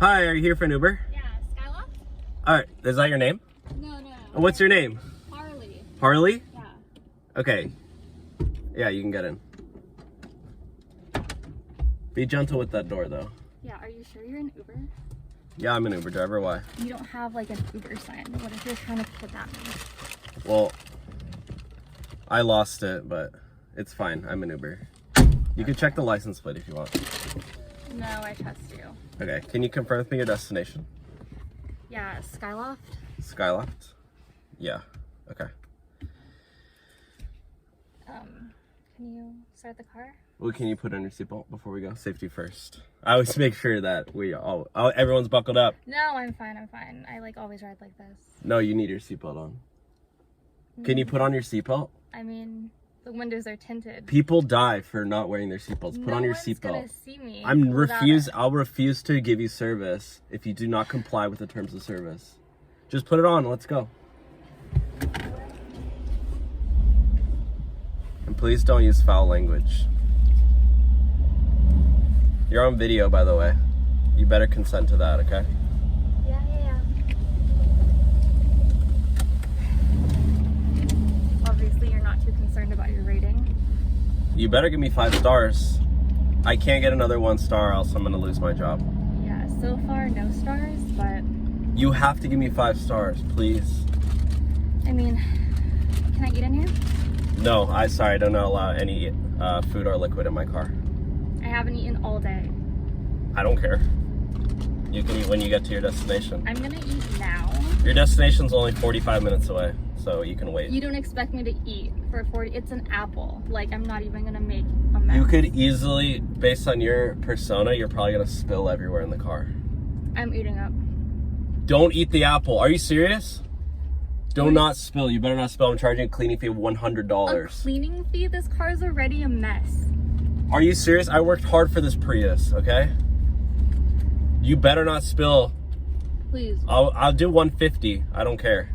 Hi, are you here for an Uber? Yeah, Skyloft? Alright, is that your name? No. What's your name? Harley. Harley? Yeah. Okay. Yeah, you can get in. Be gentle with that door, though. Yeah, are you sure you're an Uber? Yeah, I'm an Uber driver. Why? You don't have like an Uber sign. What if you're trying to kidnap me? Well, I lost it, but it's fine. I'm an Uber. You can check the license plate if you want. No, I trust you. Okay, can you confirm with me your destination? Yeah, Skyloft? Skyloft? Yeah, okay. Can you start the car? Well, can you put on your seatbelt before we go? Safety first. I always make sure that everyone's buckled up. No, I'm fine. I like always ride like this. No, you need your seatbelt on. Can you put on your seatbelt? I mean, the windows are tinted. People die for not wearing their seatbelts. Put on your seatbelt. No one's gonna see me. I'll refuse to give you service if you do not comply with the terms of service. Just put it on. Let's go. And please don't use foul language. You're on video, by the way. You better consent to that, okay? Yeah. Obviously, you're not too concerned about your rating. You better give me 5 stars. I can't get another 1 star, else I'm gonna lose my job. Yeah, so far, no stars, but... You have to give me 5 stars, please. I mean, can I eat in here? No, I don't allow any food or liquid in my car. I haven't eaten all day. I don't care. You can eat when you get to your destination. I'm gonna eat now. Your destination's only 45 minutes away, so you can wait. You don't expect me to eat for 40, it's an apple. Like, I'm not even gonna make a mess. You could easily, based on your persona, you're probably gonna spill everywhere in the car. I'm eating up. Don't eat the apple. Are you serious? Do not spill. You better not spill. I'm charging a cleaning fee of $100. A cleaning fee? This car's already a mess. Are you serious? I worked hard for this Prius, okay? You better not spill. Please. I'll do $150. I don't care.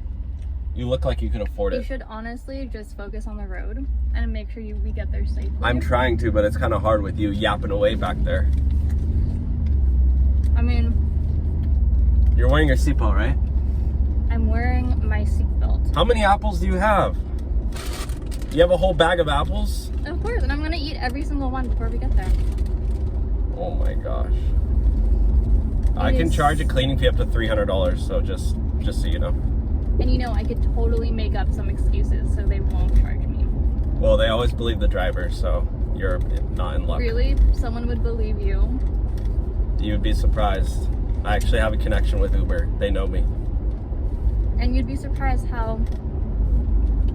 You look like you can afford it. You should honestly just focus on the road and make sure we get there safely. I'm trying to, but it's kind of hard with you yapping away back there. I mean... You're wearing your seatbelt, right? I'm wearing my seatbelt. How many apples do you have? You have a whole bag of apples? Of course, and I'm gonna eat every single one before we get there. Oh my gosh. I can charge a cleaning fee up to $300, so just so you know. And you know, I could totally make up some excuses so they won't charge me. Well, they always believe the driver, so you're not in luck. Really? Someone would believe you? You would be surprised. I actually have a connection with Uber. They know me. And you'd be surprised how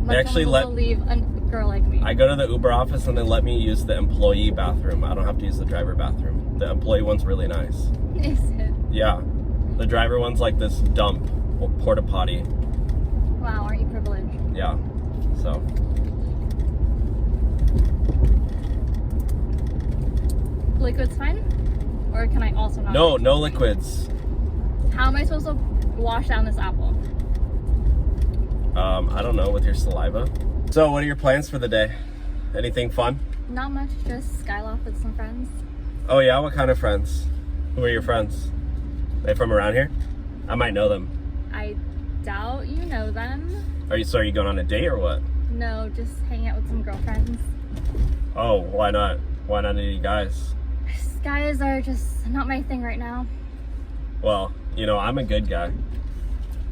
much actually someone will believe a girl like me. I go to the Uber office and they let me use the employee bathroom. I don't have to use the driver bathroom. The employee one's really nice. Is it? Yeah. The driver one's like this dump or porta potty. Wow, aren't you privileged? Yeah. So. Liquid's fine? Or can I also not? No liquids. How am I supposed to wash down this apple? I don't know, with your saliva. So what are your plans for the day? Anything fun? Not much, just Skyloft with some friends. Oh yeah, what kind of friends? Who are your friends? They from around here? I might know them. I doubt you know them. Are you going on a date or what? No, just hanging out with some girlfriends. Oh, why not? Why not any guys? Guys are just not my thing right now. Well, you know, I'm a good guy.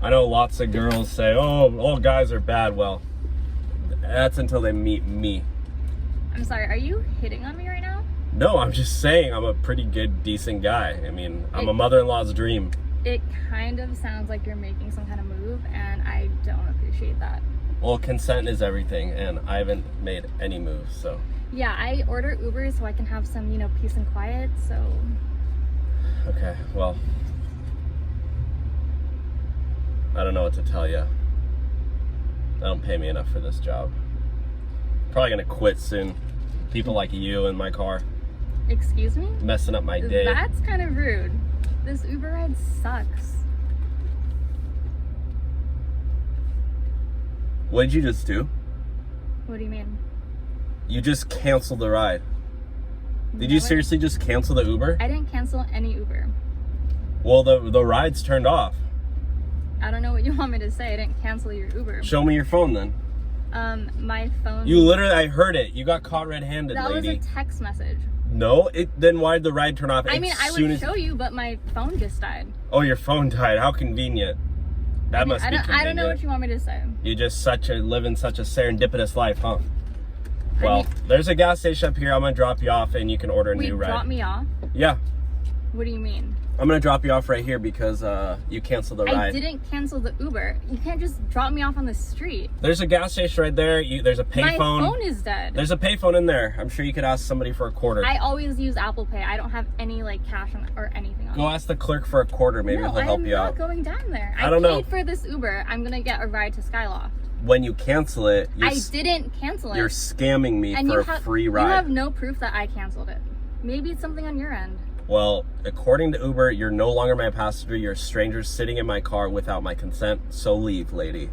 I know lots of girls say, oh, all guys are bad. Well, that's until they meet me. I'm sorry, are you hitting on me right now? No, I'm just saying I'm a pretty good, decent guy. I mean, I'm a mother-in-law's dream. It kind of sounds like you're making some kind of move, and I don't appreciate that. Well, consent is everything, and I haven't made any moves, so. Yeah, I order Uber so I can have some, you know, peace and quiet, so. Okay, well. I don't know what to tell you. They don't pay me enough for this job. Probably gonna quit soon. People like you in my car. Excuse me? Messing up my day. That's kind of rude. This Uber ride sucks. What did you just do? What do you mean? You just canceled the ride. Did you seriously just cancel the Uber? I didn't cancel any Uber. Well, the ride's turned off. I don't know what you want me to say. I didn't cancel your Uber. Show me your phone then. My phone. You literally, I heard it. You got caught red-handed, lady. That was a text message. No, then why did the ride turn off? I mean, I would show you, but my phone just died. Oh, your phone died. How convenient. That must be convenient. I don't know what you want me to say. You just living such a serendipitous life, huh? Well, there's a gas station up here. I'm gonna drop you off, and you can order a new ride. Drop me off? Yeah. What do you mean? I'm gonna drop you off right here because you canceled the ride. I didn't cancel the Uber. You can't just drop me off on the street. There's a gas station right there. There's a payphone. My phone is dead. There's a payphone in there. I'm sure you could ask somebody for a quarter. I always use Apple Pay. I don't have any like cash or anything on Go ask the clerk for a quarter. Maybe he'll help you out. I'm not going down there. I don't know. I paid for this Uber. I'm gonna get a ride to Skyloft. When you cancel it, I didn't cancel it. You're scamming me for a free ride. You have no proof that I canceled it. Maybe it's something on your end. Well, according to Uber, you're no longer my passenger. You're a stranger sitting in my car without my consent. So leave, lady.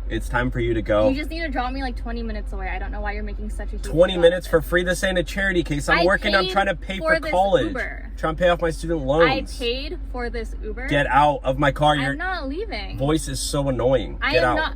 It's time for you to go. You just need to drop me like 20 minutes away. I don't know why you're making such a huge 20 minutes for free? This ain't a charity case. I'm trying to pay for college. Uber. Trying to pay off my student loans. I paid for this Uber. Get out of my car. I'm not leaving. Voice is so annoying. Get out.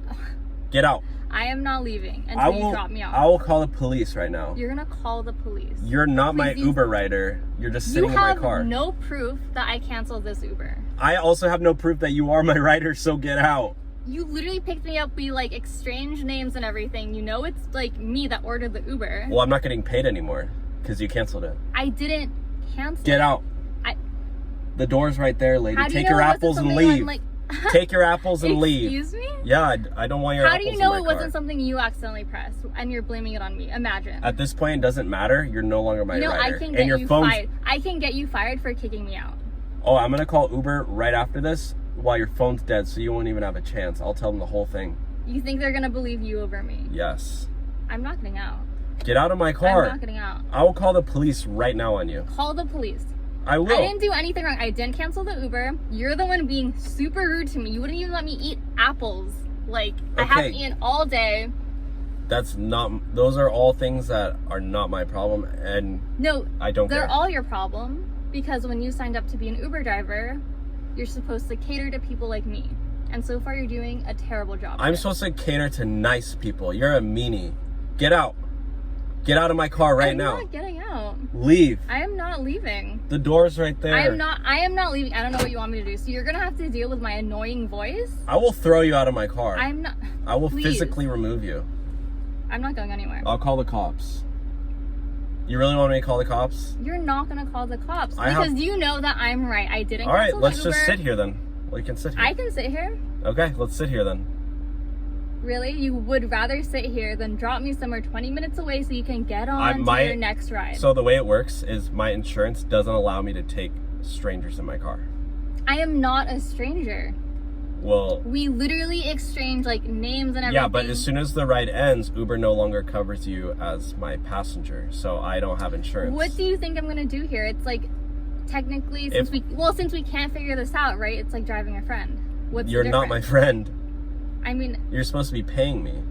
Get out. I am not leaving until you drop me off. I will call the police right now. You're gonna call the police. You're not my Uber rider. You're just sitting in my car. You have no proof that I canceled this Uber. I also have no proof that you are my rider, so get out. You literally picked me up. We like exchanged names and everything. You know it's like me that ordered the Uber. Well, I'm not getting paid anymore because you canceled it. I didn't cancel it. Get out. The door's right there, lady. Take your apples and leave. Take your apples and leave. Excuse me? Yeah, I don't want your apples in my car. How do you know it wasn't something you accidentally pressed and you're blaming it on me? Imagine. At this point, it doesn't matter. You're no longer my rider. I can get you fired. I can get you fired for kicking me out. Oh, I'm going to call Uber right after this while your phone's dead, so you won't even have a chance. I'll tell them the whole thing. You think they're going to believe you over me? Yes. I'm not getting out. Get out of my car. I'm not getting out. I will call the police right now on you. Call the police. I will. I didn't do anything wrong. I didn't cancel the Uber. You're the one being super rude to me. You wouldn't even let me eat apples. Like, I haven't eaten all day. Those are all things that are not my problem, and no, I don't care. They're all your problem, because when you signed up to be an Uber driver, you're supposed to cater to people like me. And so far, you're doing a terrible job. I'm supposed to cater to nice people. You're a meanie. Get out. Get out of my car right now. I'm not getting out. Leave. I am not leaving. The door's right there. I am not leaving. I don't know what you want me to do. So you're going to have to deal with my annoying voice? I will throw you out of my car. I'm not. I will physically remove you. I'm not going anywhere. I'll call the cops. You really want me to call the cops? You're not going to call the cops because you know that I'm right. I didn't cancel the Uber. All right, let's just sit here then. We can sit here. I can sit here. Okay, let's sit here then. Really? You would rather sit here than drop me somewhere 20 minutes away so you can get on to your next ride. So the way it works is my insurance doesn't allow me to take strangers in my car. I am not a stranger. Well, we literally exchange like names and everything. Yeah, but as soon as the ride ends, Uber no longer covers you as my passenger, so I don't have insurance. What do you think I'm gonna do here? It's like technically since we can't figure this out, right? It's like driving a friend. You're not my friend. I mean, you're supposed to be paying me.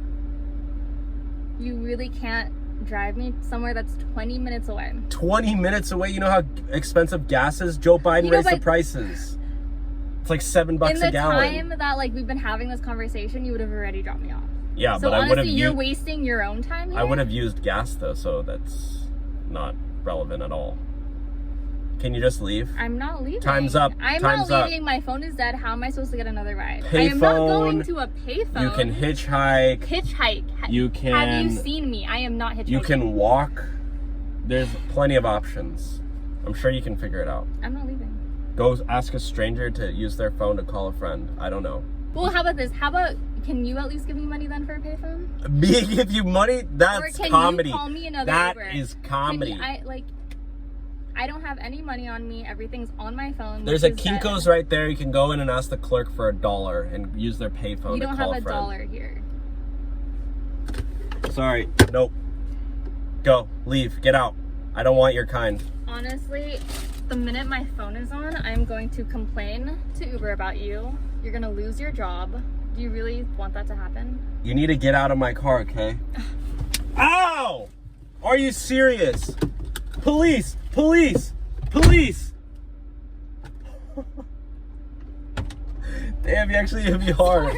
You really can't drive me somewhere that's 20 minutes away. 20 minutes away? You know how expensive gas is? Joe Biden raised the prices. It's like $7 a gallon. In the time that like we've been having this conversation, you would have already dropped me off. Yeah, so but honestly, I would have. You're wasting your own time here. I would have used gas though, so that's not relevant at all. Can you just leave? I'm not leaving. Time's up. I'm not leaving. My phone is dead. How am I supposed to get another ride? Payphone. I am not going to a payphone. You can hitchhike. You can. Have you seen me? I am not hitchhiking. You can walk. There's plenty of options. I'm sure you can figure it out. I'm not leaving. Go ask a stranger to use their phone to call a friend. I don't know. Well, how about this? How about, can you at least give me money then for a payphone? Me give you money? That's comedy. Or can you call me another That Uber? is comedy. I don't have any money on me. Everything's on my phone. There's a Kinko's right there. You can go in and ask the clerk for $1 and use their payphone to call a friend. You don't have $1 here. Sorry. Nope. Go. Leave. Get out. I don't want your kind. Honestly, the minute my phone is on, I'm going to complain to Uber about you. You're going to lose your job. Do you really want that to happen? You need to get out of my car, okay? Ow! Are you serious? Police! Police! Police! Damn, you actually hit me hard.